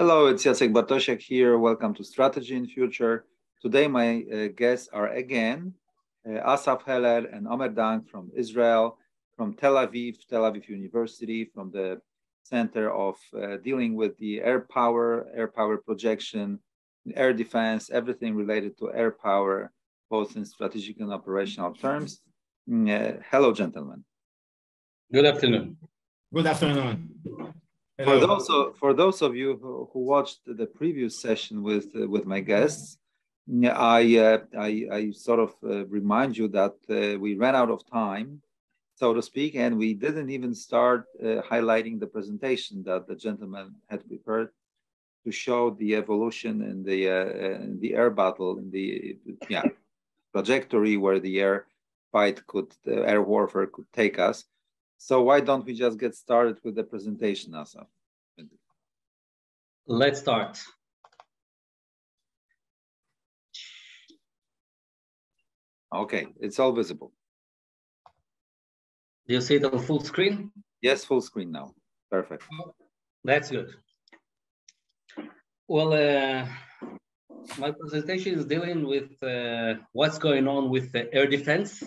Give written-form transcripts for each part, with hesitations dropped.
Hello, it's Jacek Bartosiak here. Welcome to Strategy and Future. Today, my guests are again Assaf and Omer Dank from Israel, from Tel Aviv University, from the Center of dealing with the air power projection, air defense, everything related to air power, both in strategic and operational terms. Hello, gentlemen. Good afternoon. Good afternoon. For those of you who watched the previous session with my guests, I sort of remind you that we ran out of time, so to speak, and we didn't even start highlighting the presentation that the gentleman had prepared to show the evolution in the air battle, in the trajectory where the air warfare could take us. So why don't we just get started with the presentation, Assaf? Let's start. Okay, it's all visible. Do you see it on full screen? Yes, full screen now. Perfect. That's good. Well, my presentation is dealing with what's going on with the air defense.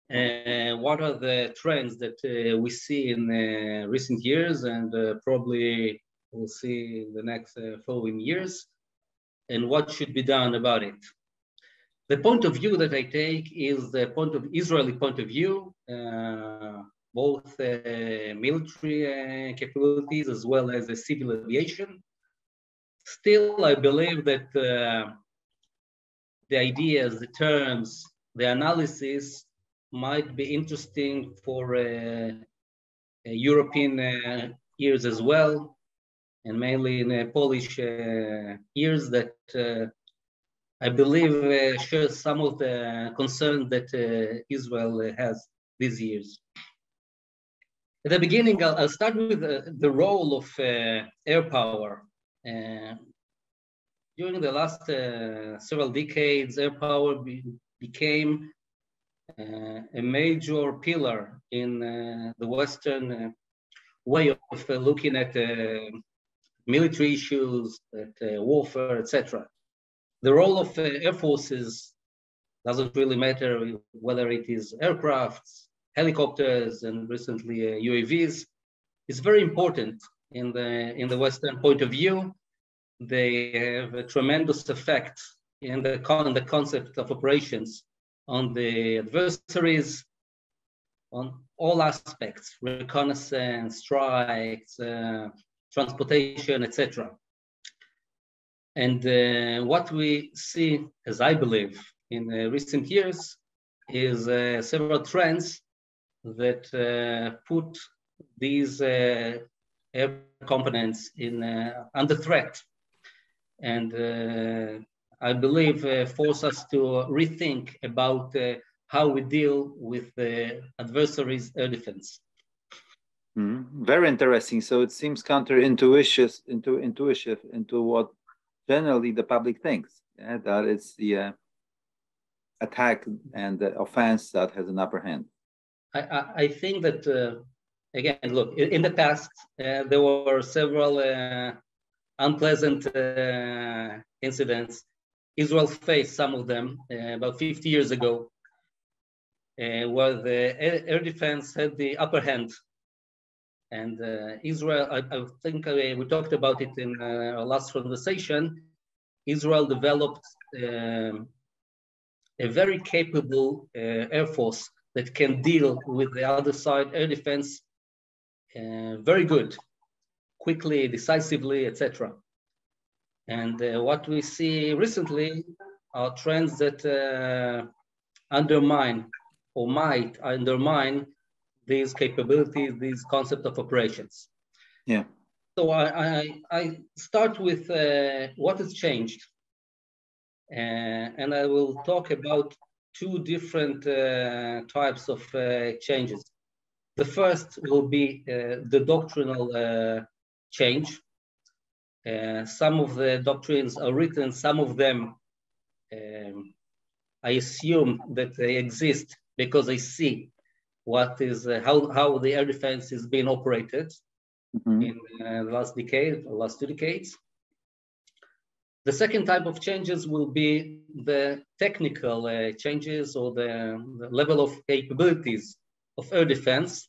What are the trends that we see in recent years and probably we'll see in the next following years, and what should be done about it. The point of view that I take is the Israeli point of view, both military capabilities as well as the civil aviation. Still, I believe that the ideas, the terms, the analysis might be interesting for European ears as well, and mainly in Polish ears that I believe share some of the concerns that Israel has these years. At the beginning, I'll start with the role of air power. During the last several decades, air power became a major pillar in the Western way of looking at military issues, at warfare, etc. The role of air forces doesn't really matter whether it is aircrafts, helicopters, and recently UAVs. It's very important in the Western point of view. They have a tremendous effect in the concept of operations on the adversaries, on all aspects, reconnaissance, strikes, transportation, etc. And what we see, as I believe, in recent years is several trends that put these air components under threat. And I believe force us to rethink about how we deal with the adversary's air defense. Very interesting. So it seems counterintuitive into what generally the public thinks, that it's the attack and the offense that has an upper hand. I think that, again, look, in the past, there were several unpleasant incidents. Israel faced some of them about 50 years ago, where the air defense had the upper hand. And Israel, I think we talked about it in our last conversation, Israel developed a very capable air force that can deal with the other side air defense very good, quickly, decisively, etc. And what we see recently are trends that undermine or might undermine these capabilities, these concept of operations. Yeah. So I start with what has changed. And I will talk about two different types of changes. The first will be the doctrinal change. Some of the doctrines are written, some of them I assume that they exist because I see what is how the air defense is being operated. in the last decade, or last 2 decades. The second type of changes will be the technical changes or the level of capabilities of air defense.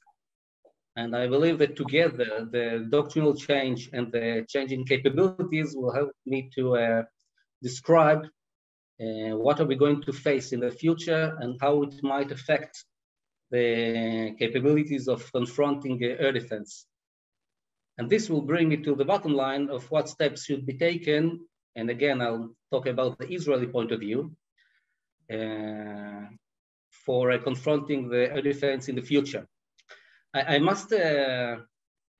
And I believe that together, the doctrinal change and the change in capabilities will help me to describe what are we going to face in the future and how it might affect the capabilities of confronting air defense. And this will bring me to the bottom line of what steps should be taken. And again, I'll talk about the Israeli point of view for confronting the air defense in the future. I must put a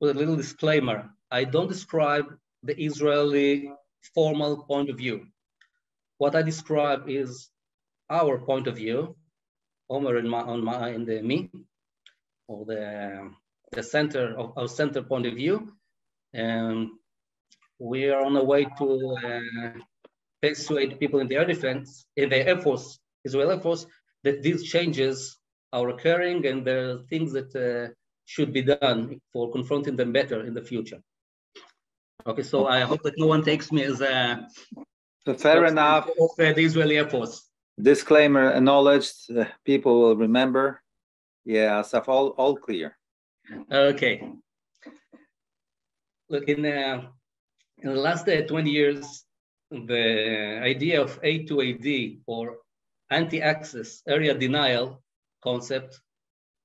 little disclaimer. I don't describe the Israeli formal point of view. What I describe is our point of view, Omer and me, or the center of our center point of view. We are on the way to persuade people in the air defense, in the Air Force, Israeli Air Force, that these changes are occurring and there are things that should be done for confronting them better in the future. Okay, so I hope that no one takes me as a fair enough of the Israeli Air Force. Disclaimer acknowledged. People will remember. Yeah, Assaf, all clear. Okay. Look, in the last 20 years, the idea of A2AD or anti-access area denial concept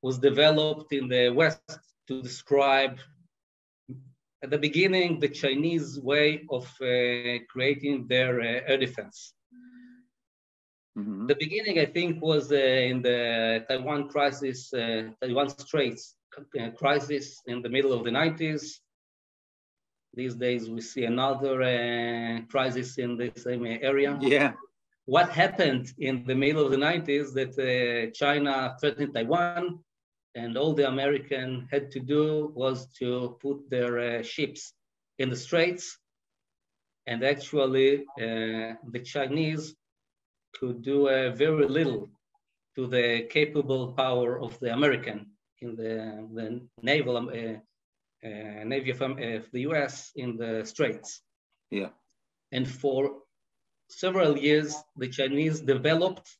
was developed in the West to describe, at the beginning, the Chinese way of creating their air defense. The beginning, I think, was in the Taiwan crisis, Taiwan Straits crisis in the middle of the 90s. These days, we see another crisis in the same area. Yeah. What happened in the middle of the 90s that China threatened Taiwan, and all the American had to do was to put their ships in the straits. And actually, the Chinese could do very little to the capable power of the American in the naval Navy of the US in the straits. Yeah. And for several years, the Chinese developed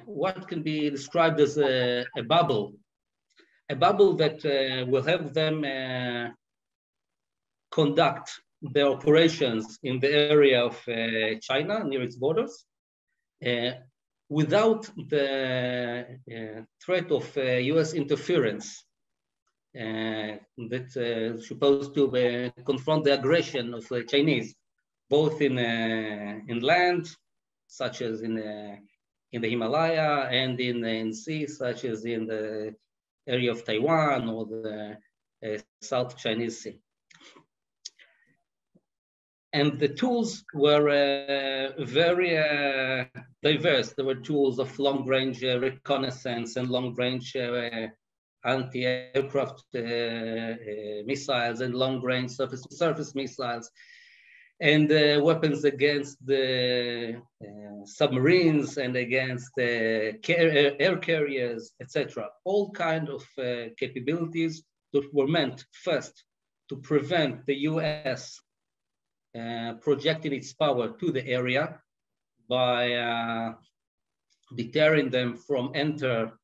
what can be described as a bubble that will help them conduct their operations in the area of China, near its borders, without the threat of US interference that is supposed to confront the aggression of the Chinese, both in land, such as in the Himalaya, and in sea, such as in the area of Taiwan or the South Chinese Sea. And the tools were very diverse. There were tools of long-range reconnaissance and long-range anti-aircraft missiles and long-range surface-to-surface missiles, and weapons against the submarines and against air carriers, etc. All kinds of capabilities that were meant first to prevent the US projecting its power to the area by deterring them from enter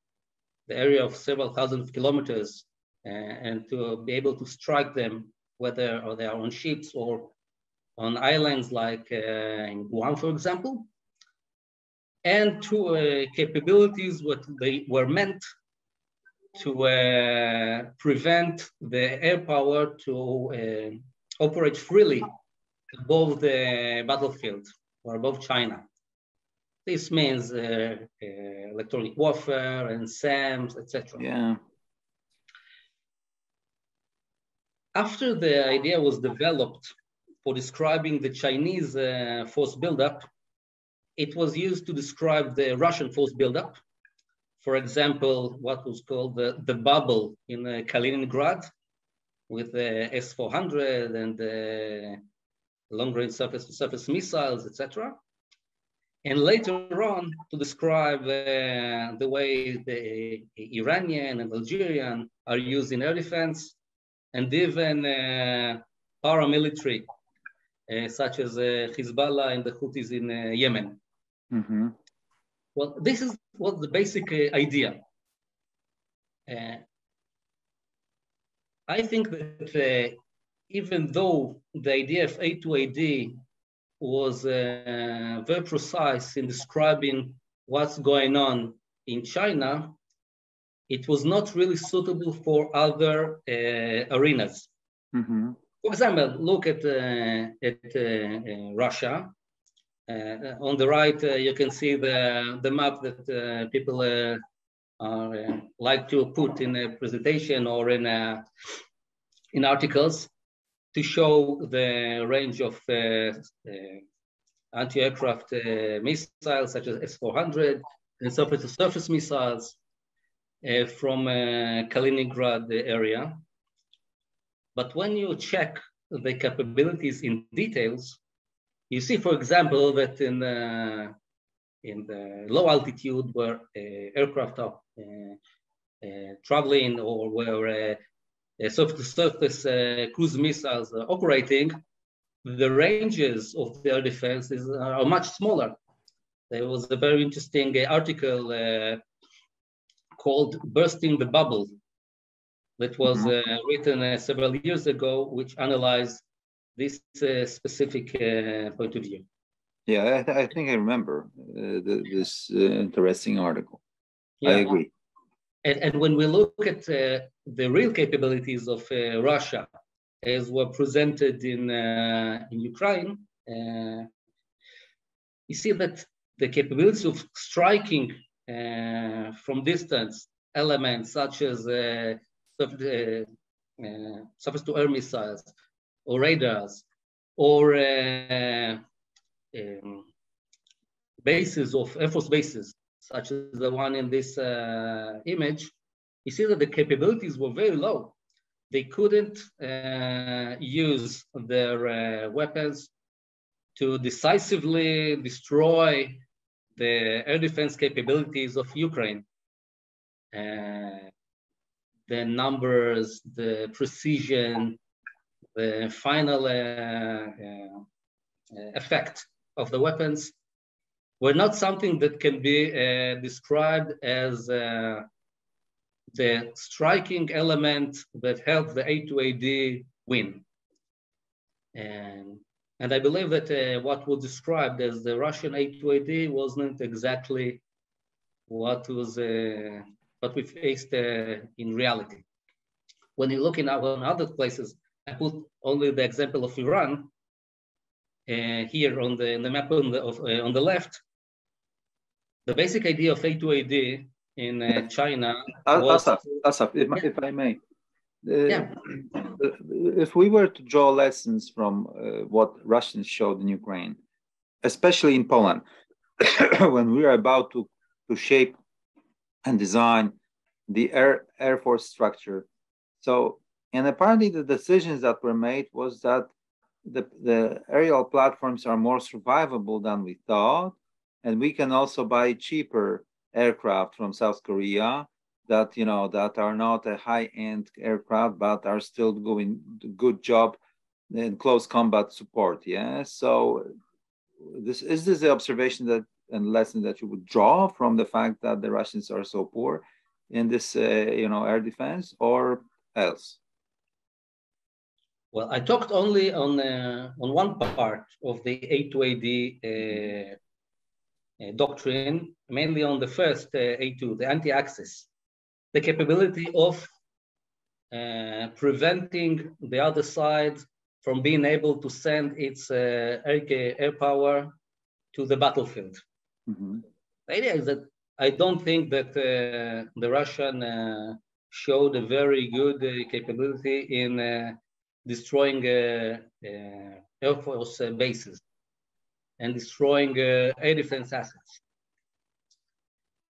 the area of several thousand kilometers and to be able to strike them, whether they are on ships or on islands like in Guam, for example. And to capabilities what they were meant to prevent the air power to operate freely above the battlefield or above China. This means electronic warfare and SAMs, etc. Yeah. After the idea was developed for describing the Chinese force buildup, it was used to describe the Russian force buildup. For example, what was called the bubble in Kaliningrad with the S-400 and the long-range surface-to-surface missiles, etc. And later on, to describe the way the Iranian and Algerian are used in air defense, and even paramilitary, such as Hezbollah and the Houthis in Yemen. Mm-hmm. Well, this is what the basic idea. I think that even though the idea of A2AD was very precise in describing what's going on in China, it was not really suitable for other arenas. Mm-hmm. For example, look at Russia. On the right, you can see the map that people like to put in a presentation or in articles to show the range of anti-aircraft missiles such as S-400 and surface-to-surface missiles from Kaliningrad area. But when you check the capabilities in details, you see, for example, that in the low altitude where aircraft are traveling or where surface-to-surface cruise missiles are operating, the ranges of the air defenses are much smaller. There was a very interesting article called Bursting the Bubble that was written several years ago, which analyzed this specific point of view. Yeah, I think I remember this interesting article. Yeah. I agree. And when we look at the real capabilities of Russia, as were presented in Ukraine, you see that the capabilities of striking from distance elements such as surface-to-air missiles or radars or bases of Air Force bases, such as the one in this image, you see that the capabilities were very low. They couldn't use their weapons to decisively destroy the air defense capabilities of Ukraine. The numbers, the precision, the final effect of the weapons were not something that can be described as the striking element that helped the A2AD win. And I believe that what was described as the Russian A2AD wasn't exactly what we faced in reality. When you look on other places, I put only the example of Iran here on the map on the left. The basic idea of A2AD in China was... Assaf, if I may. If we were to draw lessons from what Russians showed in Ukraine, especially in Poland, when we are about to shape and design the air force structure. So, and apparently the decisions that were made was that the aerial platforms are more survivable than we thought, and we can also buy cheaper aircraft from South Korea that that are not a high-end aircraft but are still doing a good job in close combat support. Yeah. So this the observation that and lesson that you would draw from the fact that the Russians are so poor in this air defense, or else? Well, I talked only on one part of the A2AD doctrine, mainly on the first A2, the anti-access, the capability of preventing the other side from being able to send its air power to the battlefield. Mm-hmm. The idea is that I don't think that the Russian showed a very good capability in destroying Air Force bases and destroying air defense assets.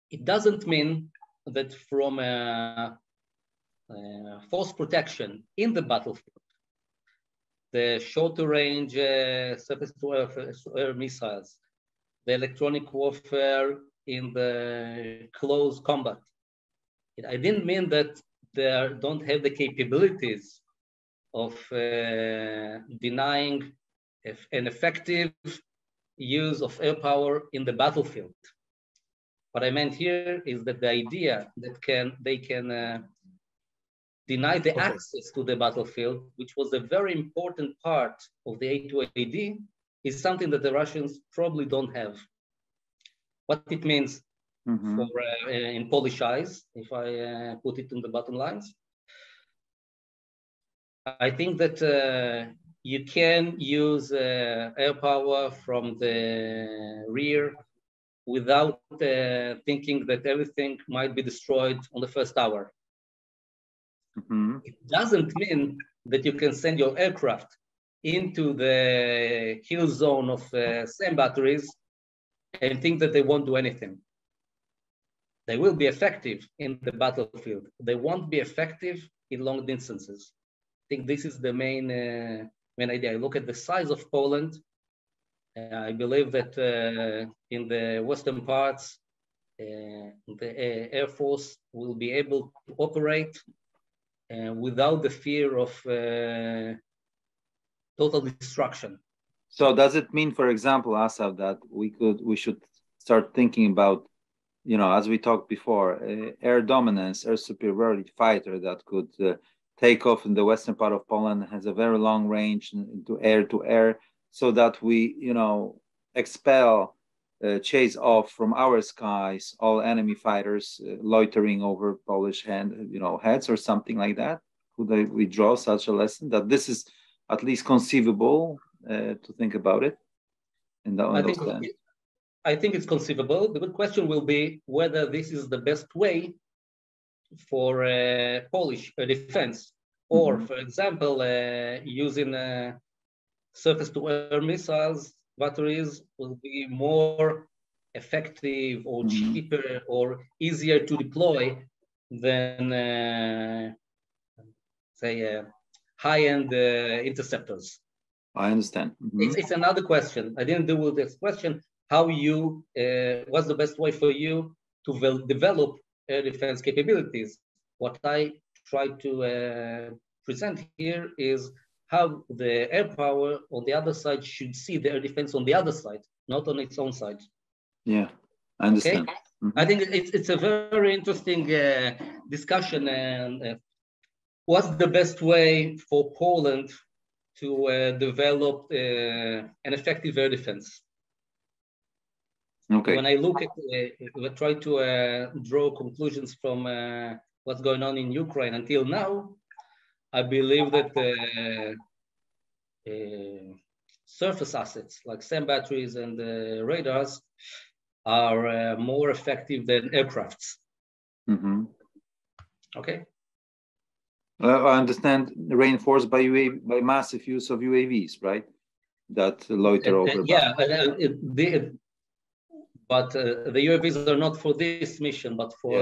It doesn't mean that from force protection in the battlefield, the shorter range surface-to-air missiles, the electronic warfare in the close combat, I didn't mean that they don't have the capabilities of denying an effective use of air power in the battlefield. What I meant here is that the idea that they can deny the access to the battlefield, which was a very important part of the A2AD, is something that the Russians probably don't have. What it means for, in Polish eyes, if I put it in the bottom lines, I think that you can use air power from the rear without thinking that everything might be destroyed on the first hour. It doesn't mean that you can send your aircraft into the kill zone of SAM batteries and think that they won't do anything. They will be effective in the battlefield. They won't be effective in long distances. I think this is the main idea. I look at the size of Poland. I believe that in the western parts, the Air Force will be able to operate without the fear of total destruction. So does it mean, for example, Assaf, that we should start thinking about, you know, as we talked before, air dominance, air superiority fighter that could take off in the western part of Poland, has a very long range to air, so that we, you know, expel, chase off from our skies all enemy fighters loitering over Polish heads or something like that? Could we draw such a lesson that this is at least conceivable to think about it? I think it's conceivable. The good question will be whether this is the best way for Polish defense, or, for example, using surface-to-air missiles batteries will be more effective or cheaper or easier to deploy than, say, high-end interceptors. I understand. It's another question. I didn't deal with this question. How you, what's the best way for you to develop air defense capabilities? What I try to present here is how the air power on the other side should see the air defense on the other side, not on its own side. Yeah, I understand. Okay? I think it's a very interesting discussion. And what's the best way for Poland to develop an effective air defense? Okay. When I look at, I try to draw conclusions from what's going on in Ukraine until now, I believe that surface assets like SAM batteries and radars are more effective than aircrafts. Okay. I understand, reinforced by massive use of UAVs, right? That loiter over. Yeah, but the UAVs are not for this mission, but for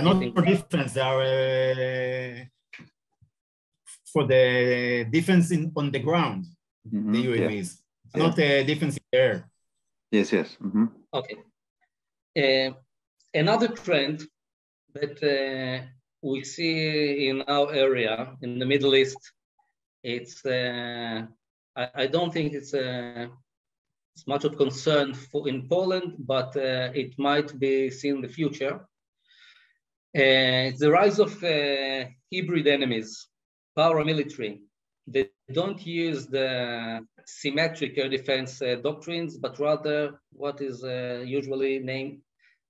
not for defense. They are for the defense on the ground. The UAVs, not defense in the air. Yes, yes. Okay. Another trend that we see in our area in the Middle East, it's I don't think it's much of concern in Poland, but it might be seen in the future. It's the rise of hybrid enemies, paramilitary. They don't use the symmetric air defense doctrines, but rather what is usually named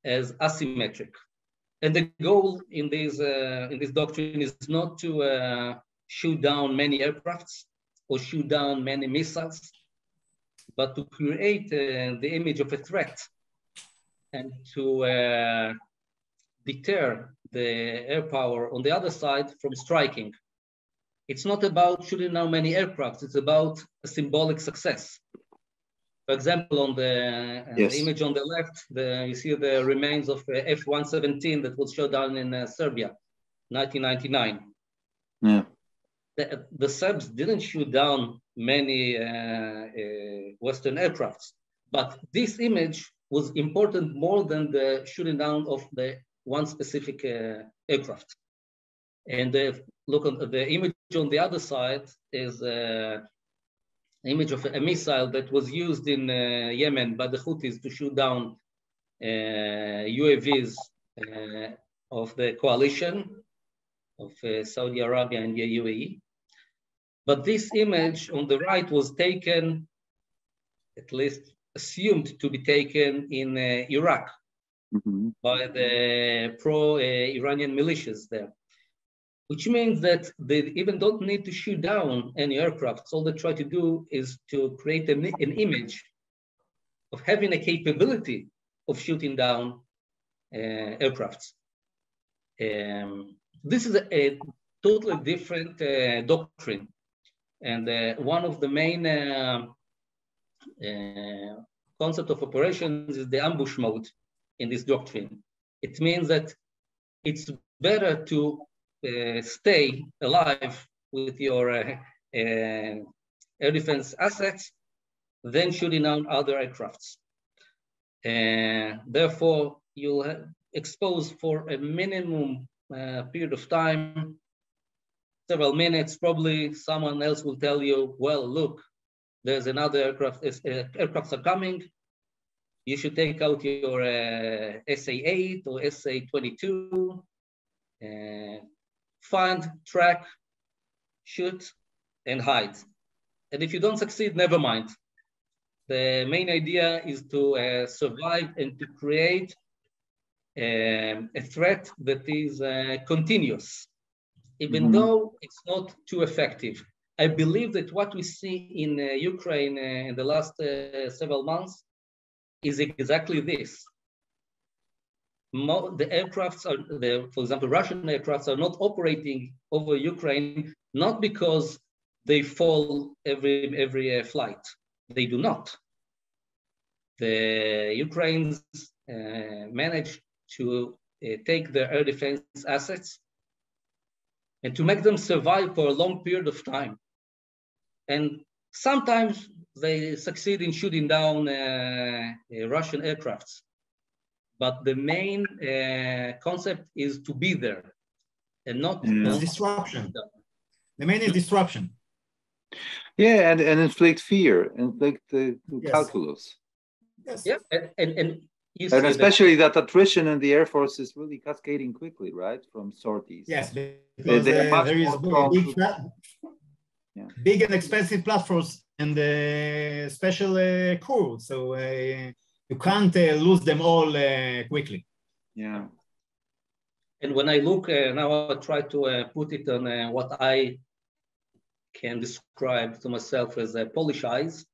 as asymmetric. And the goal in this doctrine is not to shoot down many aircrafts or shoot down many missiles, but to create the image of a threat and to deter the air power on the other side from striking. It's not about shooting down many aircrafts, it's about a symbolic success. For example, on the image on the left, you see the remains of F-117 that was shot down in Serbia, 1999. Yeah. The Serbs didn't shoot down many Western aircrafts, but this image was important more than the shooting down of the one specific aircraft. And look at the image on the other side is an image of a missile that was used in Yemen by the Houthis to shoot down UAVs of the coalition of Saudi Arabia and the UAE. But this image on the right was taken, at least assumed to be taken in Iraq by the pro-Iranian militias there, which means that they even don't need to shoot down any aircraft. All they try to do is to create an image of having a capability of shooting down aircrafts. This is a totally different doctrine. And one of the main concept of operations is the ambush mode in this doctrine. It means that it's better to stay alive with your air defense assets than shooting down other aircrafts. Therefore, you'll expose for a minimum period of time, several minutes, probably someone else will tell you, well, look, there's another aircraft, aircrafts are coming. You should take out your SA-8 or SA-22, find, track, shoot, and hide. And if you don't succeed, never mind. The main idea is to survive and to create a threat that is continuous, even though it's not too effective. I believe that what we see in Ukraine in the last several months is exactly this. The aircrafts are, for example, Russian aircrafts are not operating over Ukraine, not because they fall every flight. They do not. The Ukrainians managed to take their air defense assets and to make them survive for a long period of time. And sometimes they succeed in shooting down Russian aircrafts. But the main concept is to be there and not disruption. The main is disruption. Yeah, and inflict fear, inflict calculus. Yes. Yeah, and especially that attrition in the Air Force is really cascading quickly, right? From sorties. Yes, because there is big and expensive platforms and special crew, so you can't lose them all quickly. Yeah. And when I look now, I try to put it on what I can describe to myself as Polish eyes.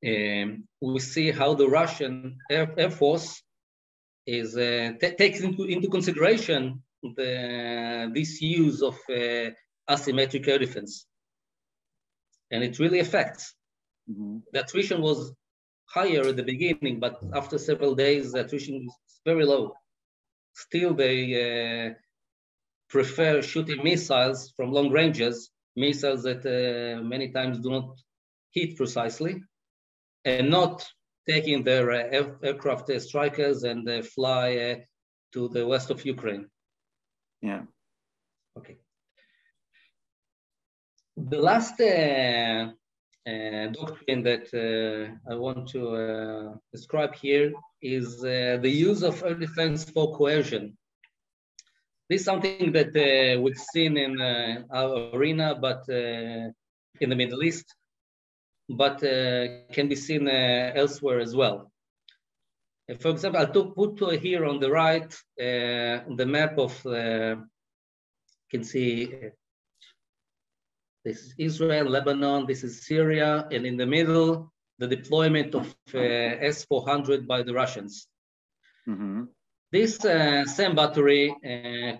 We see how the Russian Air Force is takes into consideration this use of asymmetric air defense, and it really affects. The attrition was higher at the beginning, but after several days, the attrition is very low. Still, they prefer shooting missiles from long ranges, missiles that many times do not hit precisely, and not taking their aircraft strikers and fly to the west of Ukraine. Yeah. Okay. The last doctrine that I want to describe here is the use of air defense for coercion. This is something that we've seen in our arena, but in the Middle East, but can be seen elsewhere as well. For example, I'll put here on the right the map of, you can see this is Israel, Lebanon, this is Syria, and in the middle, the deployment of S-400 by the Russians. This SAM battery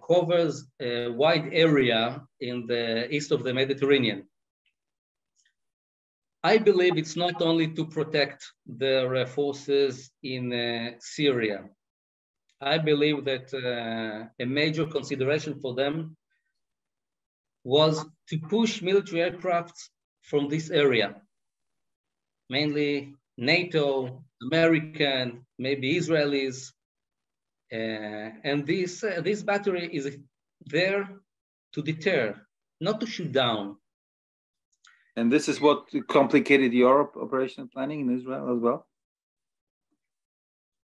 covers a wide area in the east of the Mediterranean. I believe it's not only to protect their forces in Syria. I believe that a major consideration for them was to push military aircraft from this area, mainly NATO, American, maybe Israelis. And this battery is there to deter not to shoot down. And this is what complicated your operational planning in Israel as well?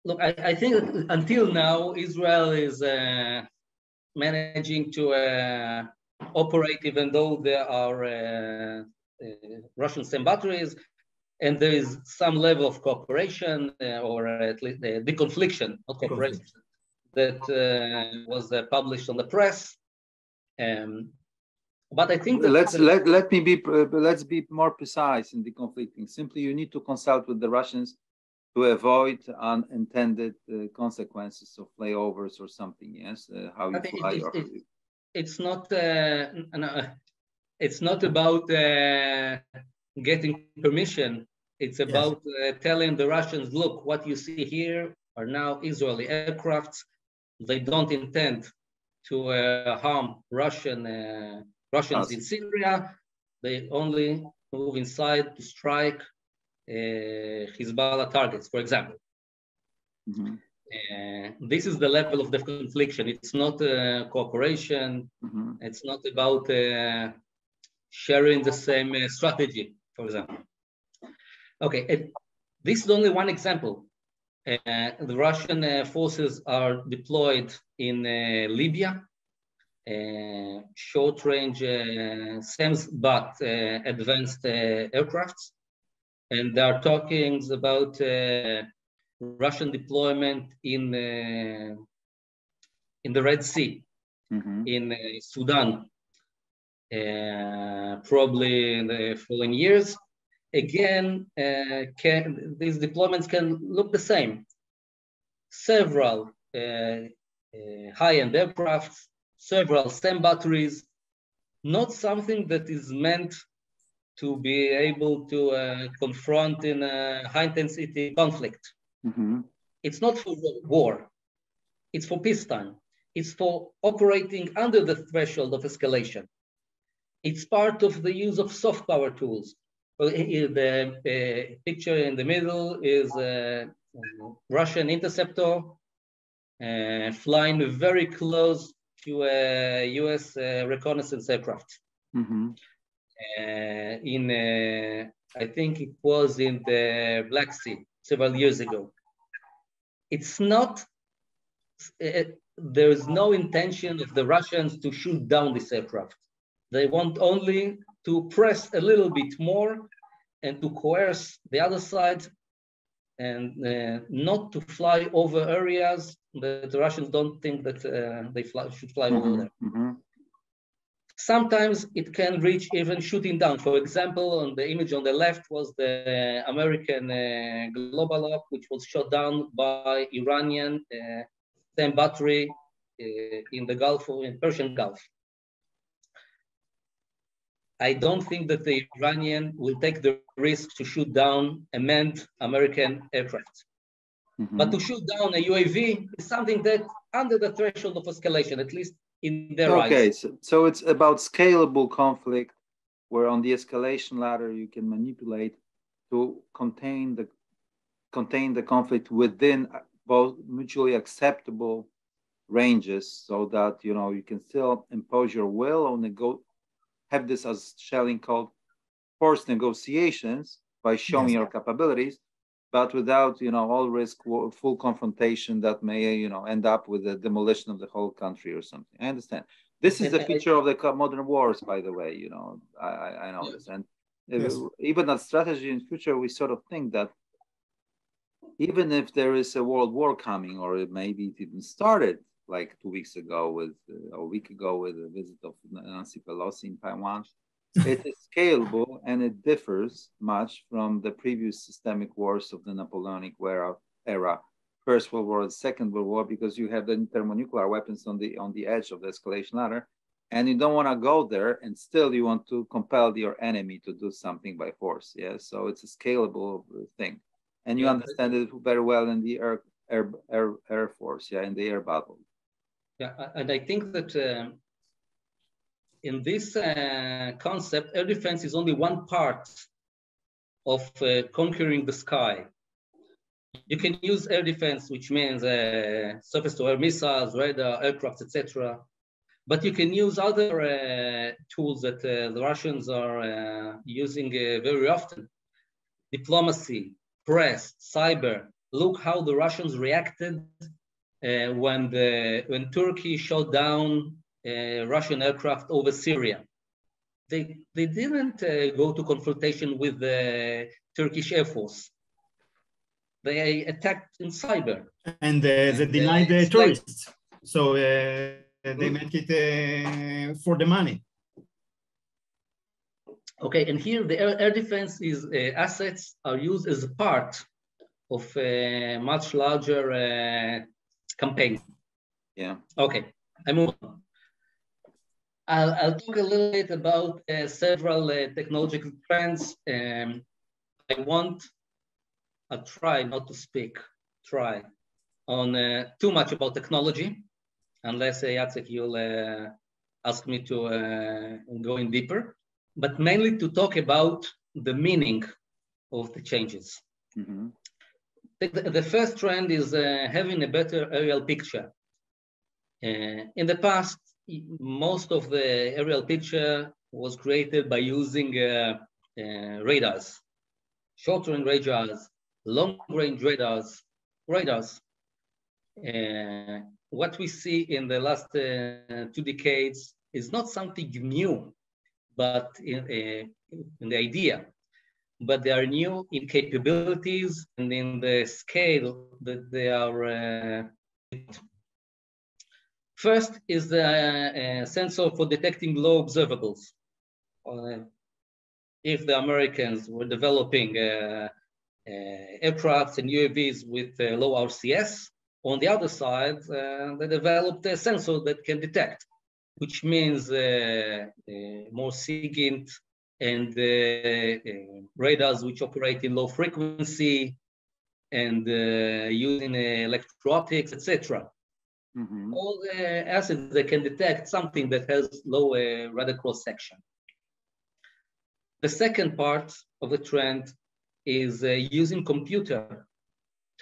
Look, I think that until now, Israel is managing to operate, even though there are Russian STEM batteries, and there is some level of cooperation or at least deconfliction, not cooperation, that was published on the press. But I think that let's be more precise in deconflicting. Simply, you need to consult with the Russians to avoid unintended consequences of flyovers or something. Yes, how you fly. It's not about getting permission. It's about telling the Russians, look, what you see here are now Israeli aircrafts. They don't intend to harm Russians in Syria. They only move inside to strike Hezbollah targets, for example. Mm-hmm. This is the level of the confliction. It's not cooperation. Mm-hmm. It's not about sharing the same strategy, for example. Okay, this is only one example. The Russian forces are deployed in Libya, short-range SAMs, but advanced aircrafts. And there are talkings about Russian deployment in the Red Sea, mm-hmm. in Sudan, probably in the following years. Again, these deployments can look the same. Several high-end aircrafts, several STEM batteries, not something that is meant to be able to confront in a high-intensity conflict. Mm-hmm. It's not for war. It's for peacetime. It's for operating under the threshold of escalation. It's part of the use of soft power tools. The picture in the middle is a Russian Interceptor flying very close to a US reconnaissance aircraft. Mm-hmm. I think it was in the Black Sea several years ago. It's not, there is no intention of the Russians to shoot down this aircraft. They want only to press a little bit more and to coerce the other side and not to fly over areas that the Russians don't think that they should fly mm-hmm. over there. Mm-hmm. Sometimes it can reach even shooting down. For example, on the image on the left was the American Global Hawk, which was shot down by Iranian STEM battery in the Gulf, in Persian Gulf. I don't think that the Iranian will take the risk to shoot down a manned American aircraft. Mm-hmm. But to shoot down a UAV is something that under the threshold of escalation, at least in their eyes. Okay, so it's about scalable conflict, where on the escalation ladder you can manipulate to contain the conflict within both mutually acceptable ranges, so that you can still impose your will or have this, as Schelling called, forced negotiations by showing your capabilities, but without all risk full confrontation that may end up with the demolition of the whole country or something. I understand. This is the feature of the modern wars, by the way. I know this, and even at Strategy and Future, we sort of think that even if there is a world war coming, or maybe it even started like 2 weeks ago a week ago with a visit of Nancy Pelosi in Taiwan, it is scalable and it differs much from the previous systemic wars of the Napoleonic era, First World War, Second World War, because you have the thermonuclear weapons on the edge of the escalation ladder, and you don't want to go there, and still you want to compel your enemy to do something by force. Yeah, so it's a scalable thing, and you understand it very well in the air force, in the air battle. Yeah, and I think that in this concept, air defense is only one part of conquering the sky. You can use air defense, which means surface-to-air missiles, radar, aircraft, etc. But you can use other tools that the Russians are using very often. Diplomacy, press, cyber. Look how the Russians reacted when Turkey shot down Russian aircraft over Syria. They didn't go to confrontation with the Turkish Air Force. They attacked in cyber. And they denied the tourists. So they make it for the money. Okay, and here the air defense is assets are used as a part of a much larger campaign. Yeah. Okay, I move on. I'll talk a little bit about several technological trends. I'll try not to speak, on too much about technology, unless Jacek, you'll ask me to go in deeper, but mainly to talk about the meaning of the changes. Mm-hmm. The first trend is having a better aerial picture. In the past, most of the aerial picture was created by using radars, short-range radars, long-range radars. What we see in the last 2 decades is not something new, but in the idea, but they are new in capabilities and in the scale that they are. First is the sensor for detecting low observables. If the Americans were developing aircrafts and UAVs with low RCS, on the other side, they developed a sensor that can detect, which means more SIGINT and radars which operate in low frequency and using electro-optics, etc. Mm-hmm. All the assets that can detect something that has low radar cross-section. The second part of the trend is using computer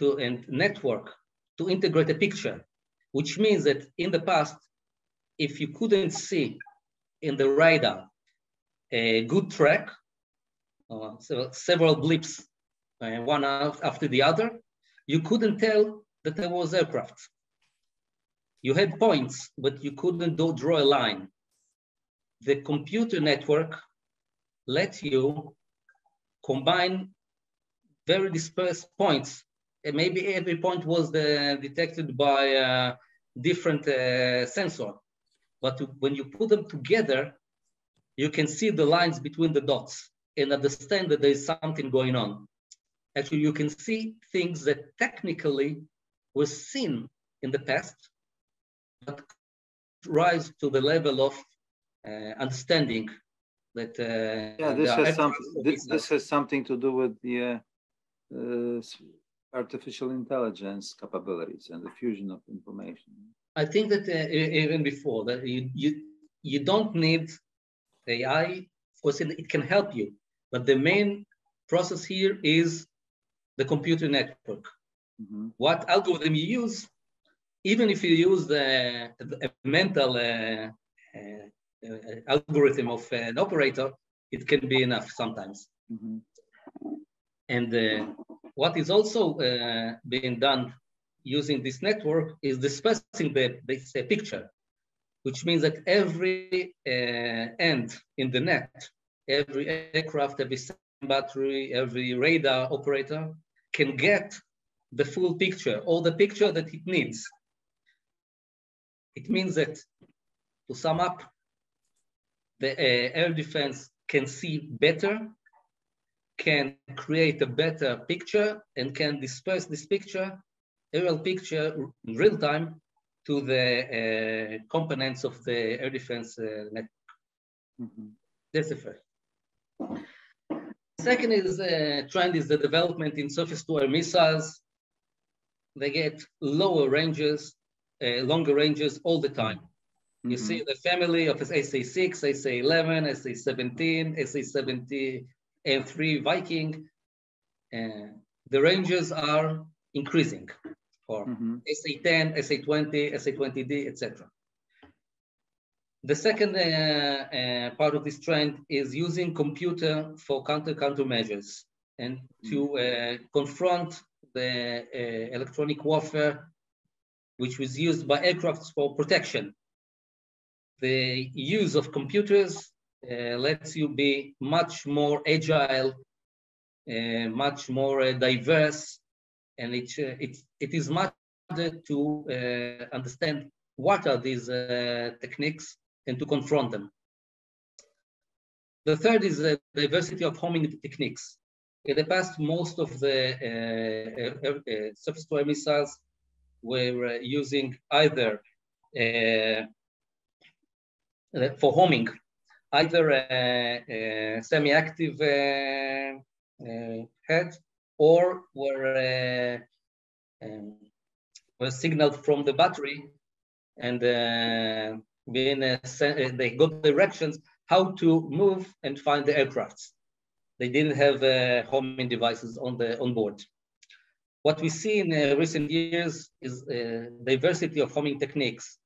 and network to integrate a picture, which means that in the past, if you couldn't see in the radar a good track, so several blips, one after the other, you couldn't tell that there was aircraft. You had points, but you couldn't draw a line. The computer network lets you combine very dispersed points. And maybe every point was detected by a different sensor. But when you put them together, you can see the lines between the dots and understand that there is something going on. Actually, you can see things that technically were seen in the past, but rise to the level of understanding that. This has something to do with the artificial intelligence capabilities and the fusion of information. I think that even before that, you don't need AI. Of course, it can help you, but the main process here is the computer network. Mm-hmm. What algorithm you use, even if you use a mental algorithm of an operator, it can be enough sometimes. Mm-hmm. And what is also being done using this network is dispersing this picture, which means that every end in the net, every aircraft, every battery, every radar operator can get the full picture, or the picture that it needs. It means that, to sum up, the air defense can see better, can create a better picture, and can disperse this picture, aerial picture, in real time to the components of the air defense network. Mm-hmm. That's the first. Second trend is the development in surface-to-air missiles. They get lower ranges, longer ranges all the time. Mm-hmm. You see the family of SA-6, SA-11, SA-17, SA-70, M3 Viking. The ranges are increasing for SA-10, SA-20, SA-20D, etc. The second part of this trend is using computer for countermeasures and to confront the electronic warfare, which was used by aircrafts for protection. The use of computers lets you be much more agile, much more diverse, and it is much harder to understand what are these techniques and to confront them. The third is the diversity of homing techniques. In the past, most of the surface-to-air missiles were using either for homing, either semi-active heads or were signaled from the battery and they got directions how to move and find the aircrafts. They didn't have homing devices on board. What we see in recent years is diversity of homing techniques,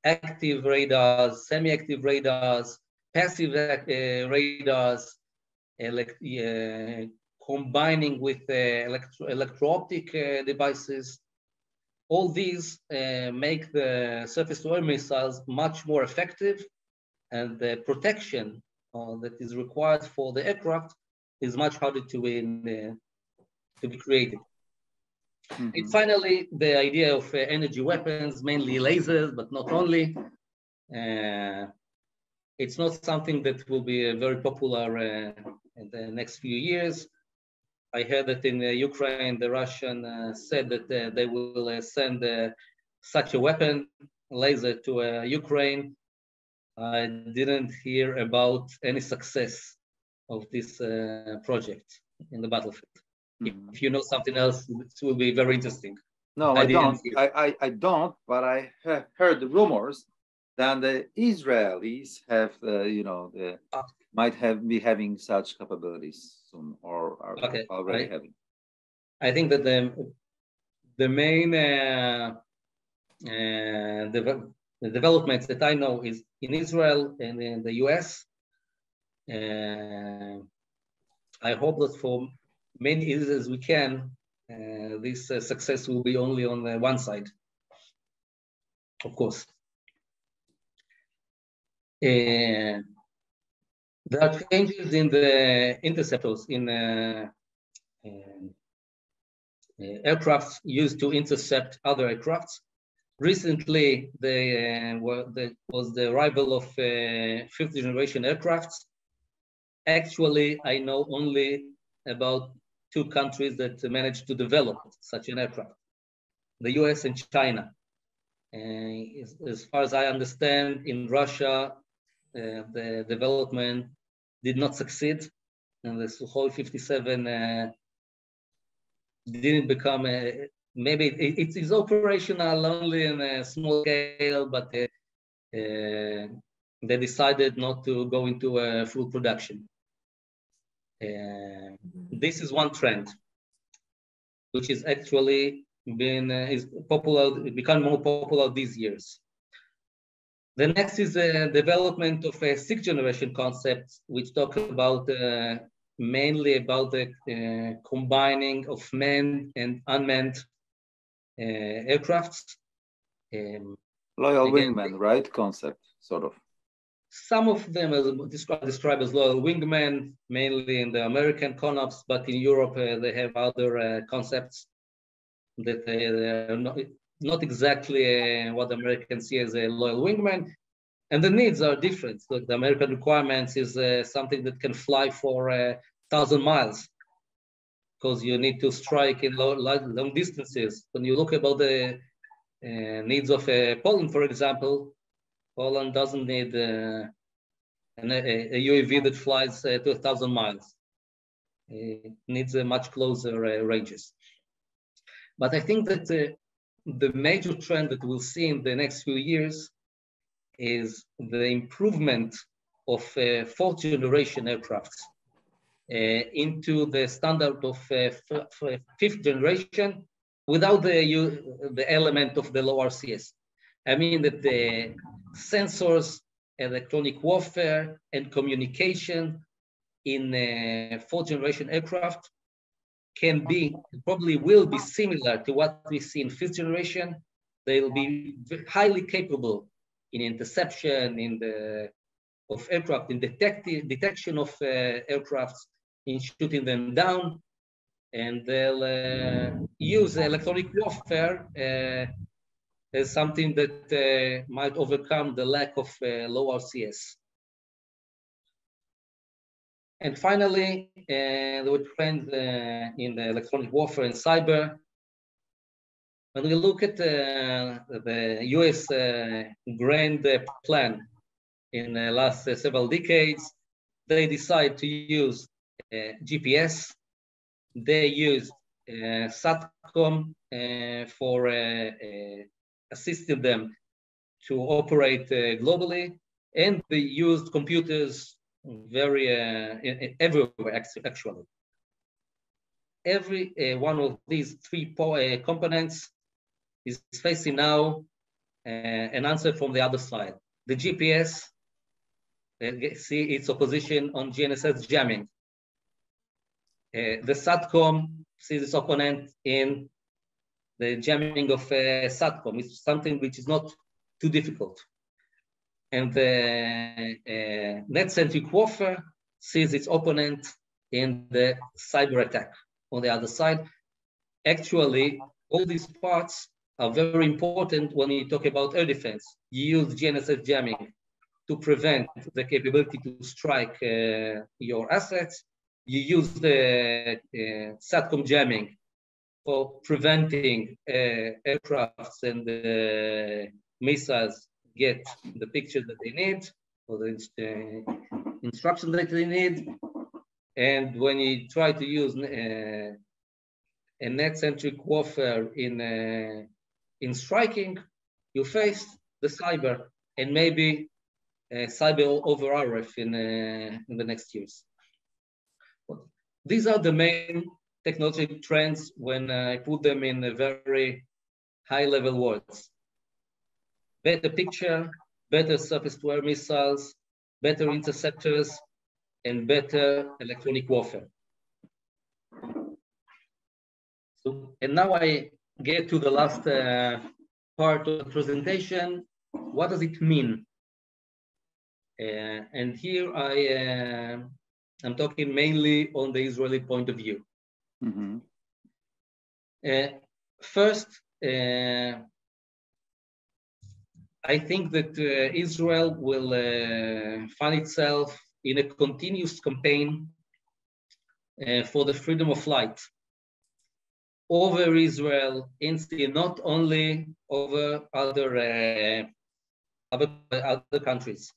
active radars, semi-active radars, passive radars, combining with electro-optic devices. All these make the surface-to-air missiles much more effective, and the protection that is required for the aircraft is much harder to be created. Mm-hmm. And finally, the idea of energy weapons, mainly lasers, but not only. It's not something that will be very popular in the next few years. I heard that in Ukraine, the Russian said that they will send such a weapon, laser, to Ukraine. I didn't hear about any success of this project in the battlefield. Mm-hmm. If you know something else, it will be very interesting. No, I don't. I don't, but I have heard the rumors that the Israelis have, might be having such capabilities soon, or are already having. I think that the main the developments that I know is in Israel and in the US. I hope that for many years as we can, this success will be only on one side, of course. There are changes in the interceptors in aircrafts used to intercept other aircrafts. Recently, there was the arrival of fifth generation aircrafts. Actually, I know only about 2 countries that managed to develop such an aircraft, the US and China. As far as I understand, in Russia, the development did not succeed, and the Sukhoi 57 didn't become maybe it is operational only in a small scale, but they decided not to go into full production. This is one trend, which is actually become more popular these years. The next is the development of a 6th generation concept, which talk about mainly about the combining of manned and unmanned aircrafts. Loyal wingman, right? Concept, sort of. Some of them are described as loyal wingmen, mainly in the American CONOPS, but in Europe they have other concepts that are not exactly what the Americans see as a loyal wingman. And the needs are different. So the American requirements is something that can fly for 1,000 miles, because you need to strike in long distances. When you look about the needs of Poland, for example, Poland doesn't need a UAV that flies to 1,000 miles. It needs a much closer ranges. But I think that the major trend that we'll see in the next few years is the improvement of 4th generation aircrafts into the standard of 5th generation without the element of the low RCS. I mean that the sensors electronic warfare and communication in fourth-generation aircraft can be, probably will be similar to what we see in fifth generation. They'll be highly capable in interception, of aircraft, in detection of aircrafts, in shooting them down, and they'll use electronic warfare as something that might overcome the lack of low RCS. And finally, there were trends in the electronic warfare and cyber. When we look at the US grand plan in the last several decades, they decide to use GPS. They used SATCOM for assisting them to operate globally, and they used computers very everywhere, actually. Every one of these three components is facing now an answer from the other side. The GPS, see its opposition on GNSS jamming. The SATCOM sees its opponent in the jamming of SATCOM. It's something which is not too difficult. And the net-centric warfare sees its opponent in the cyber attack on the other side. Actually, all these parts are very important when you talk about air defense. You use GNSS jamming to prevent the capability to strike your assets. You use the SATCOM jamming for preventing aircrafts and missiles get the picture that they need, or the instruction that they need. And when you try to use a net-centric warfare in striking, you face the cyber and maybe cyber over RF in the next years. These are the main technology trends when I put them in a very high-level words. Better picture, better surface-to-air missiles, better interceptors, and better electronic warfare. So, and now I get to the last part of the presentation. What does it mean? And here I'm talking mainly on the Israeli point of view. Mm-hmm. First, I think that Israel will find itself in a continuous campaign for the freedom of flight over Israel, not only over other countries,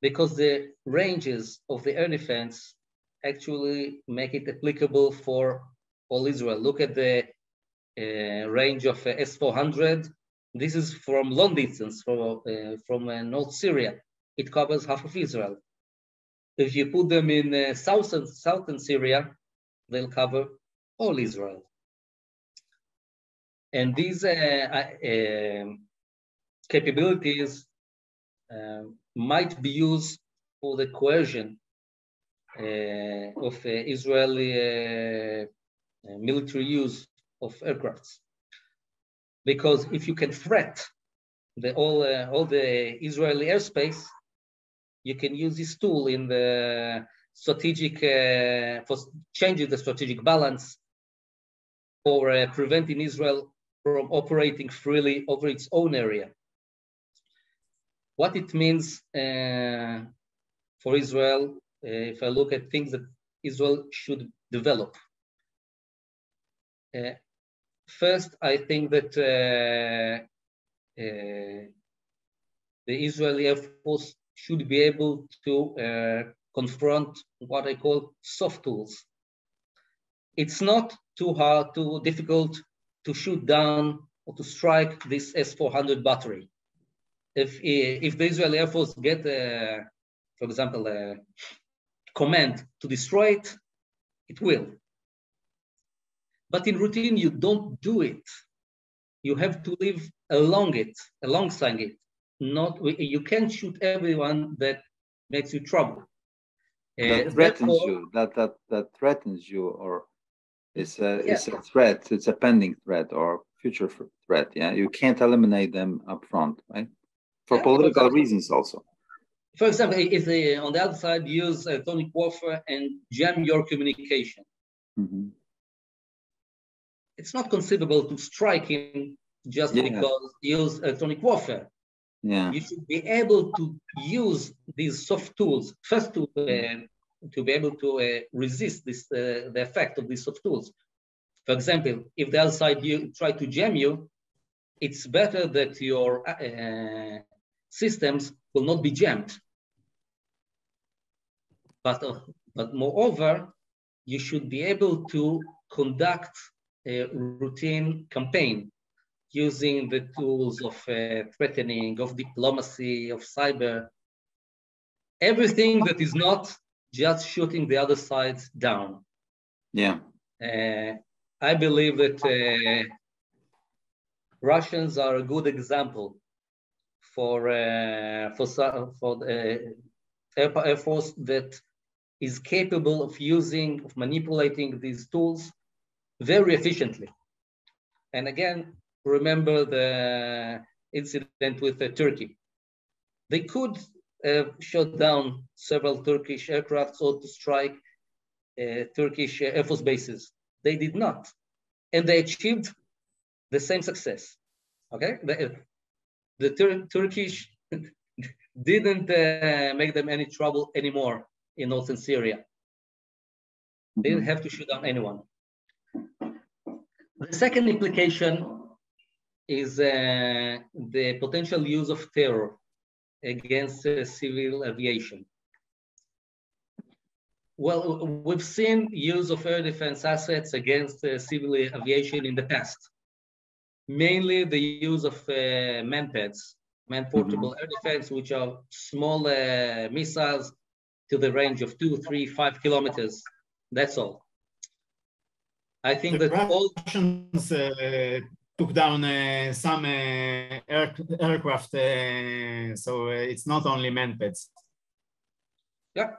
because the ranges of the air defense actually make it applicable for all Israel. Look at the range of S-400. This is from long distance, from North Syria. It covers half of Israel. If you put them in southern Syria, they'll cover all Israel. And these capabilities might be used for the coercion of Israeli military use of aircrafts. Because if you can threat all the Israeli airspace, you can use this tool in the strategic, for changing the strategic balance, or preventing Israel from operating freely over its own area. What it means for Israel, if I look at things that Israel should develop. First, I think that the Israeli Air Force should be able to confront what I call soft tools. It's not too hard, too difficult to shoot down or to strike this S-400 battery. If the Israeli Air Force get, for example, a command to destroy it, it will. But in routine, you don't do it. You have to live alongside it. you can't shoot everyone that makes you trouble. That threatens you, that threatens you, or it's a threat, it's a pending threat or future threat. Yeah, you can't eliminate them up front, right? For political reasons also. For example, if they on the other side use electronic warfare and jam your communication, it's not conceivable to strike him just because he used electronic warfare. Yeah, you should be able to use these soft tools first to be able to resist this the effect of these soft tools. For example, if the other side try to jam you, it's better that your systems will not be jammed. But moreover, you should be able to conduct a routine campaign using the tools of threatening, of diplomacy, of cyber, everything that is not just shooting the other side down. Yeah. I believe that Russians are a good example for the Air Force that is capable of manipulating these tools very efficiently. And again, remember the incident with Turkey. They could shut down several Turkish aircraft or to strike Turkish Air Force bases. They did not. And they achieved the same success. Okay? The Turkish didn't make them any trouble anymore in northern Syria. They didn't have to shoot down anyone. The second implication is the potential use of terror against civil aviation. Well, we've seen use of air defense assets against civil aviation in the past. Mainly the use of manpads, man-portable air defense, which are small missiles to the range of 2, 3, 5 kilometers. That's all. I think that all Russians took down some aircraft, so it's not only manpads. Yeah,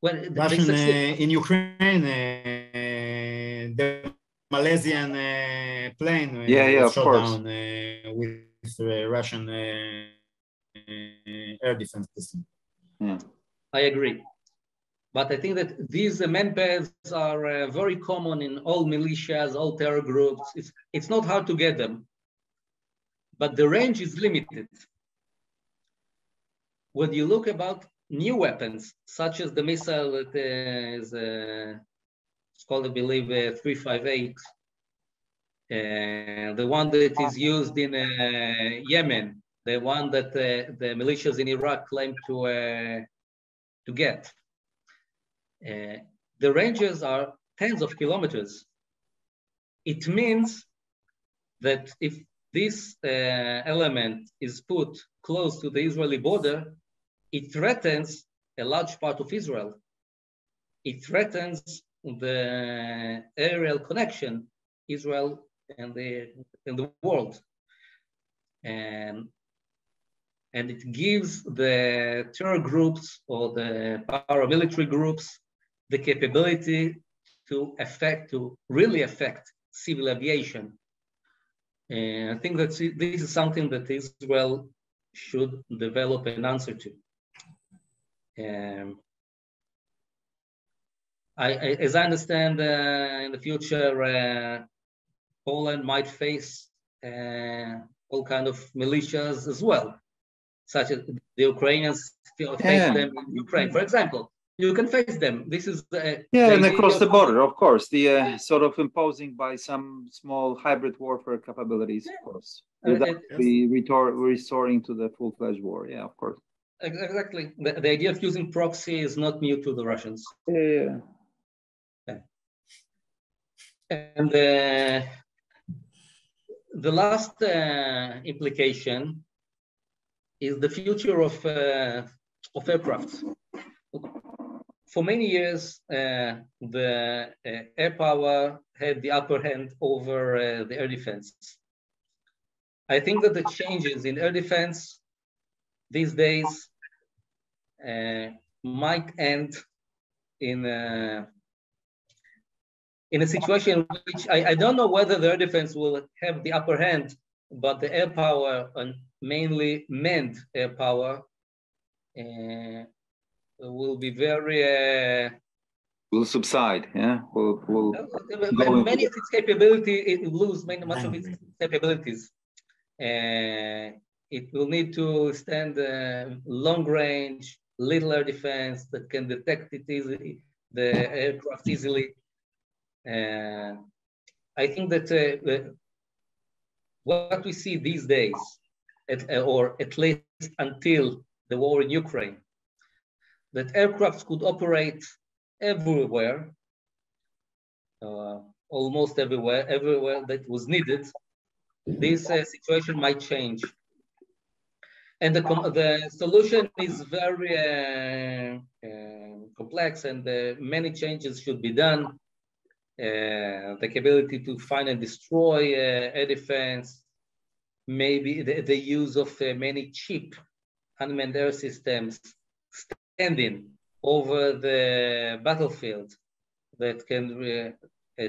Russian in Ukraine, the Malaysian plane was shot down with Russian air defense system. Yeah. I agree. But I think that these manpads are very common in all militias, all terror groups. It's not hard to get them, but the range is limited. When you look about new weapons, such as the missile that is it's called, I believe, 358, the one that is used in Yemen, the one that the militias in Iraq claim to get. The ranges are tens of kilometers. It means that if this element is put close to the Israeli border, it threatens a large part of Israel. It threatens the aerial connection, Israel and the world. And it gives the terror groups or the paramilitary groups the capability to really affect civil aviation. And I think that this is something that Israel should develop an answer to. As I understand, in the future, Poland might face all kind of militias as well, such as the Ukrainians face them in Ukraine, for example. You can face them. This is and across the border, of course, the sort of imposing by some small hybrid warfare capabilities, of course, without restoring to the full-fledged war. Yeah, of course. Exactly. The idea of using proxy is not new to the Russians. Yeah. And the last implication is the future of aircraft. For many years, the air power had the upper hand over the air defense. I think that the changes in air defense these days might end in a situation in which I don't know whether the air defense will have the upper hand, but the air power, and mainly manned air power, will be very will subside. Yeah, will many of its capability, it will lose much of its capabilities. It will need to stand long range, little air defense that can detect it easily, the aircraft easily. I think that what we see these days, or at least until the war in Ukraine, that aircraft could operate everywhere, almost everywhere that was needed. This situation might change. And the solution is very complex, and many changes should be done. The capability to find and destroy air defense, maybe the use of many cheap unmanned air systems standing over the battlefield that can,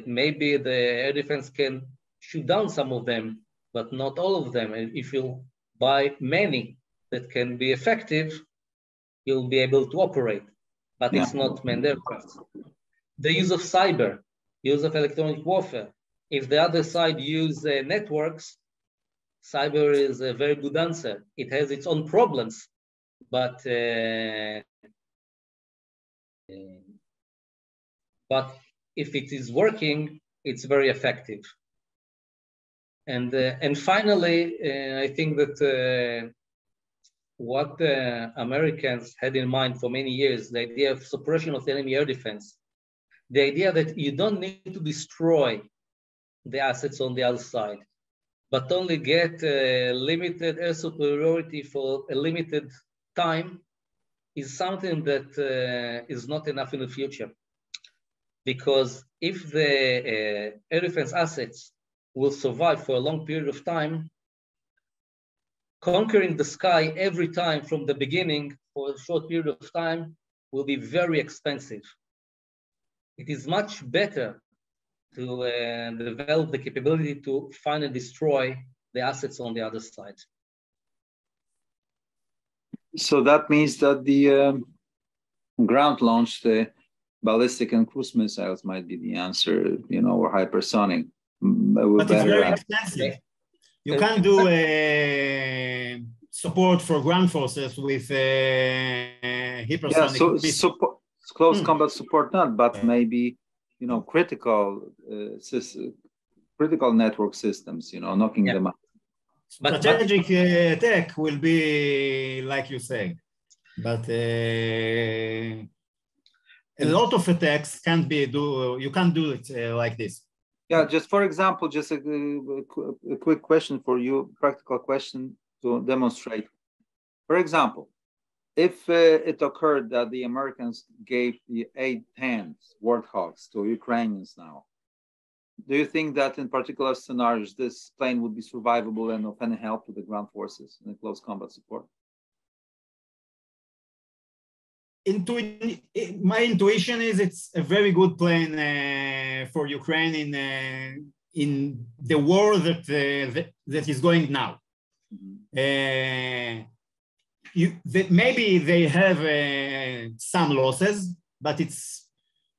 maybe the air defense can shoot down some of them, but not all of them. And if you buy many that can be effective, you'll be able to operate, but it's not manned aircraft. The use of cyber, use of electronic warfare. If the other side use networks, cyber is a very good answer. It has its own problems, but if it is working, it's very effective. And finally, I think that what the Americans had in mind for many years, the idea of suppression of enemy air defense, the idea that you don't need to destroy the assets on the other side, but only get limited air superiority for a limited time, is something that is not enough in the future. Because if the air defense assets will survive for a long period of time, conquering the sky every time from the beginning for a short period of time will be very expensive. It is much better to develop the capability to find and destroy the assets on the other side. So that means that the ground-launched ballistic and cruise missiles might be the answer, or hypersonic. But it's very expensive. You can't do support for ground forces with hypersonic. Yeah, close combat support not, but maybe critical network systems, knocking them out. Strategic attack will be like you say, but a lot of attacks you can't do it like this. Yeah, just for example, just a quick question for you, practical question to demonstrate. For example, if it occurred that the Americans gave the A-10s, Warthogs, to Ukrainians now, do you think that in particular scenarios, this plane would be survivable and of any help to the ground forces in close combat support? My intuition is it's a very good plane for Ukraine in the war that is going now. Maybe they have some losses, but it's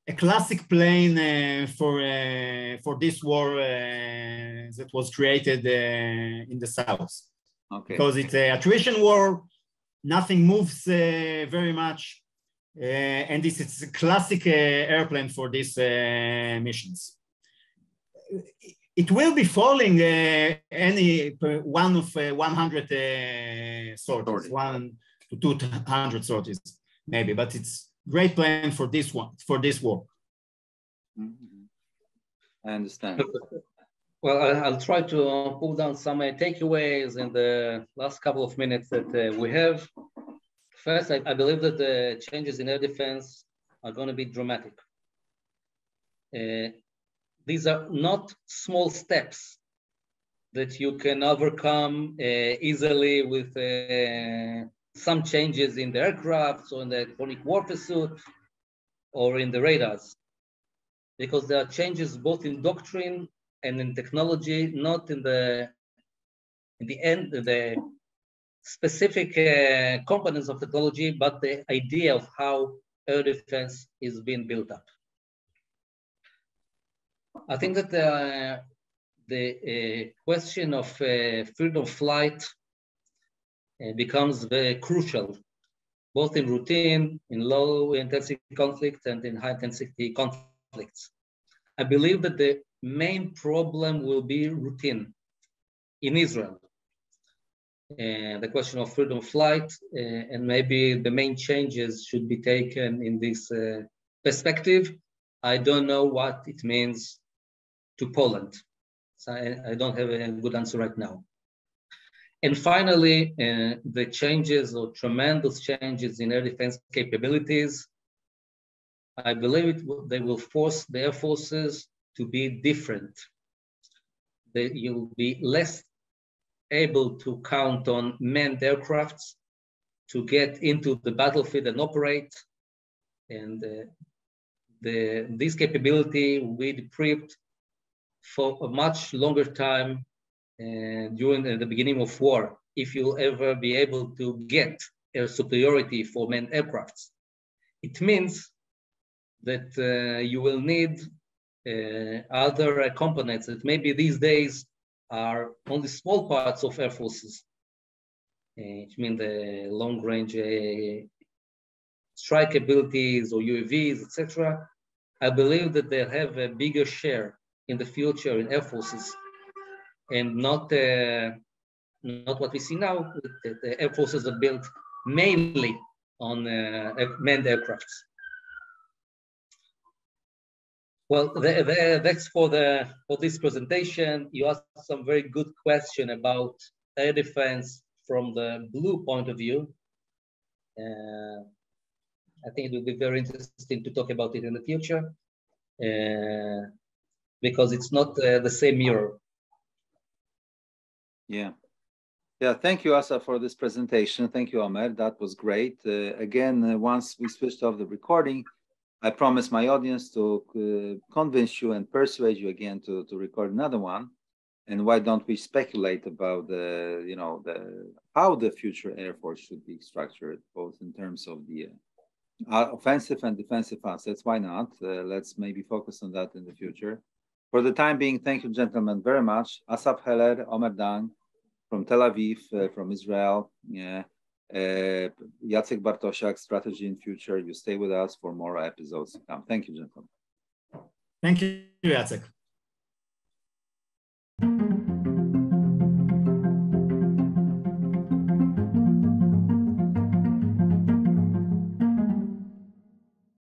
a classic plane for this war that was created in the South. Okay. Because it's an attrition war, nothing moves very much. And it's a classic airplane for these missions. It will be falling any one of 100 sorties, 1 to 200 sorties, maybe, but it's great plan for this one, for this war. I understand. Well, I'll try to pull down some takeaways in the last couple of minutes that we have. First, I believe that the changes in air defense are going to be dramatic. These are not small steps that you can overcome easily with some changes in the aircraft or in the electronic warfare suit or in the radars, because there are changes both in doctrine and in technology, not in the specific components of technology, but the idea of how air defense is being built up. I think that the question of freedom of flight becomes very crucial, both in routine, in low intensity conflict, and in high intensity conflicts. I believe that the main problem will be routine in Israel. The question of freedom of flight, and maybe the main changes should be taken in this perspective. I don't know what it means to Poland. So I don't have a good answer right now. And finally, the changes or tremendous changes in air defense capabilities, I believe they will force the air forces to be different. You'll be less able to count on manned aircrafts to get into the battlefield and operate. And this capability will be deprived for a much longer time during the beginning of war, if you'll ever be able to get air superiority for manned aircrafts. It means that you will need other components that maybe these days are only small parts of air forces, which mean the long-range strike abilities or UAVs, etc. I believe that they'll have a bigger share in the future in air forces, and not what we see now. The air forces are built mainly on manned aircrafts. Well, that's for this presentation. You asked some very good question about air defense from the blue point of view. I think it will be very interesting to talk about it in the future, because it's not the same mirror. Yeah. Thank you, Assaf, for this presentation. Thank you, Omer. That was great. Again, once we switched off the recording, I promised my audience to convince you and persuade you again to record another one. And why don't we speculate about how the future Air Force should be structured, both in terms of the offensive and defensive assets. Why not? Let's maybe focus on that in the future. For the time being, thank you, gentlemen, very much. Assaf Heller, Omer Dank from Tel Aviv, from Israel. Jacek Bartosiak, Strategy and Future. You stay with us for more episodes to come. Thank you, gentlemen. Thank you, Jacek.